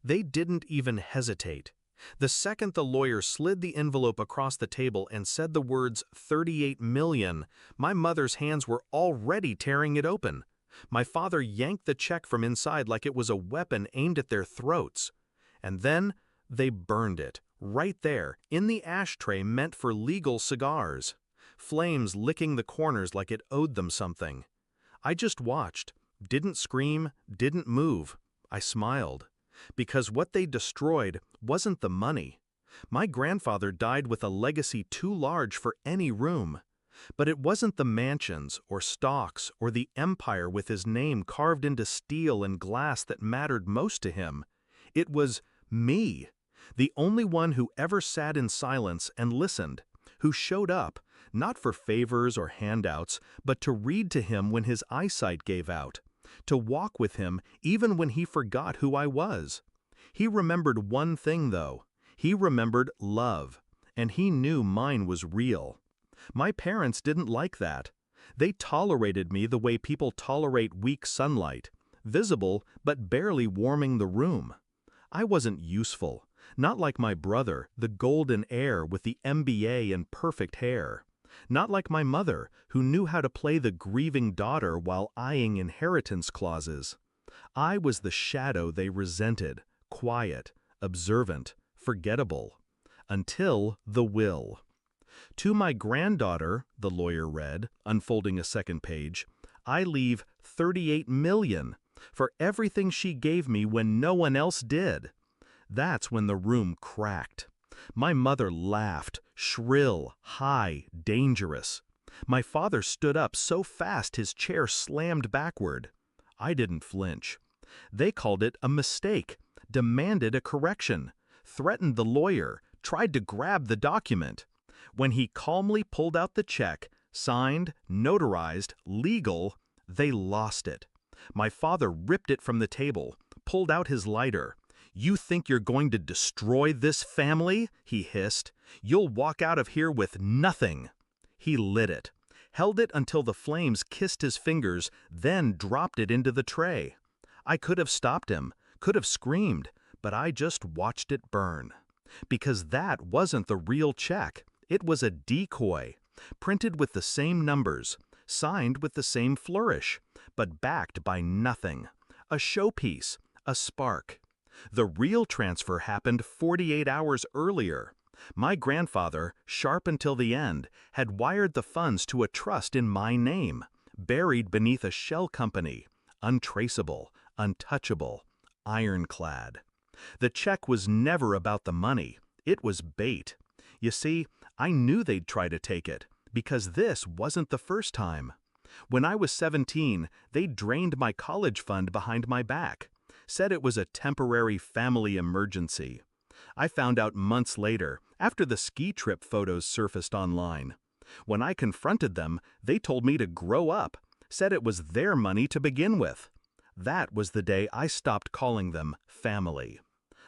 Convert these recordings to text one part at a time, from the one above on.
They didn't even hesitate. The second the lawyer slid the envelope across the table and said the words 38 million, my mother's hands were already tearing it open. My father yanked the check from inside like it was a weapon aimed at their throats. And then they burned it, right there, in the ashtray meant for legal cigars. Flames licking the corners like it owed them something. I just watched, didn't scream, didn't move. I smiled. Because what they destroyed wasn't the money. My grandfather died with a legacy too large for any room. But it wasn't the mansions or stocks or the empire with his name carved into steel and glass that mattered most to him. It was me, the only one who ever sat in silence and listened, who showed up, not for favors or handouts, but to read to him when his eyesight gave out, to walk with him even when he forgot who I was. He remembered one thing, though. He remembered love, and he knew mine was real. My parents didn't like that. They tolerated me the way people tolerate weak sunlight, visible but barely warming the room. I wasn't useful, not like my brother, the golden heir with the MBA and perfect hair. Not like my mother, who knew how to play the grieving daughter while eyeing inheritance clauses. I was the shadow they resented, quiet, observant, forgettable. Until the will. To my granddaughter, the lawyer read, unfolding a second page, I leave 38 million for everything she gave me when no one else did. That's when the room cracked. My mother laughed, shrill, high, dangerous. My father stood up so fast his chair slammed backward. I didn't flinch. They called it a mistake, demanded a correction, threatened the lawyer, tried to grab the document. When he calmly pulled out the check, signed, notarized, legal, they lost it. My father ripped it from the table, pulled out his lighter. "You think you're going to destroy this family?" he hissed. "You'll walk out of here with nothing." He lit it, held it until the flames kissed his fingers, then dropped it into the tray. I could have stopped him, could have screamed, but I just watched it burn. Because that wasn't the real check. It was a decoy, printed with the same numbers, signed with the same flourish, but backed by nothing. A showpiece, a spark. The real transfer happened 48 hours earlier. My grandfather, sharp until the end, had wired the funds to a trust in my name, buried beneath a shell company, untraceable, untouchable, ironclad. The check was never about the money. It was bait. You see, I knew they'd try to take it, because this wasn't the first time. When I was 17, they drained my college fund behind my back, said it was a temporary family emergency. I found out months later, after the ski trip photos surfaced online. When I confronted them, they told me to grow up, said it was their money to begin with. That was the day I stopped calling them family.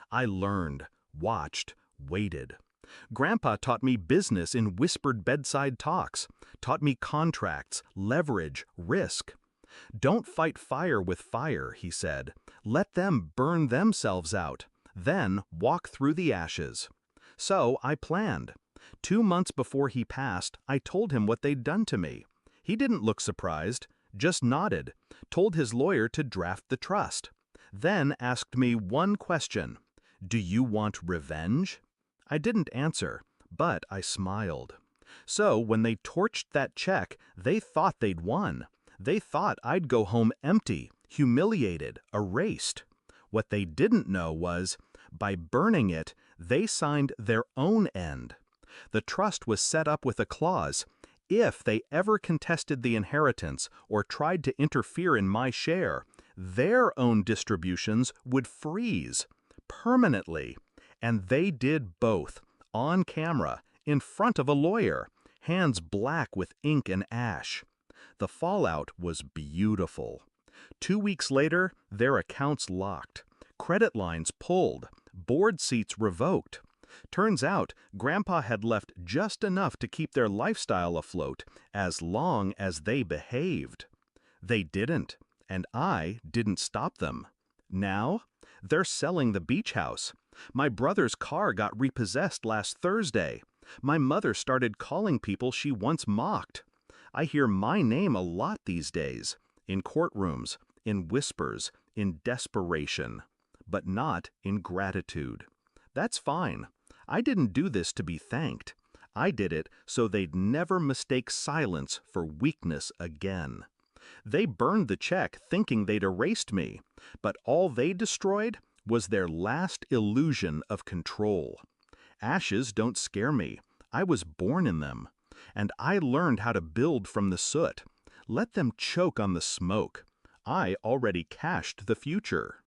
I learned, watched, waited. Grandpa taught me business in whispered bedside talks, taught me contracts, leverage, risk. Don't fight fire with fire, he said. Let them burn themselves out, then walk through the ashes. So I planned. 2 months before he passed, I told him what they'd done to me. He didn't look surprised, just nodded, told his lawyer to draft the trust. Then asked me one question. Do you want revenge? I didn't answer, but I smiled. So when they torched that check, they thought they'd won. They thought I'd go home empty, humiliated, erased. What they didn't know was, by burning it, they signed their own end. The trust was set up with a clause. If they ever contested the inheritance or tried to interfere in my share, their own distributions would freeze permanently. And they did both, on camera, in front of a lawyer, hands black with ink and ash. The fallout was beautiful. 2 weeks later, their accounts locked, credit lines pulled, board seats revoked. Turns out, Grandpa had left just enough to keep their lifestyle afloat, as long as they behaved. They didn't, and I didn't stop them. Now, They're selling the beach house. My brother's car got repossessed last Thursday. My mother started calling people she once mocked. I hear my name a lot these days, in courtrooms, in whispers, in desperation, but not in gratitude. That's fine. I didn't do this to be thanked. I did it so they'd never mistake silence for weakness again. They burned the check thinking they'd erased me, but all they destroyed was their last illusion of control. Ashes don't scare me. I was born in them. And I learned how to build from the soot. Let them choke on the smoke. I already cached the future.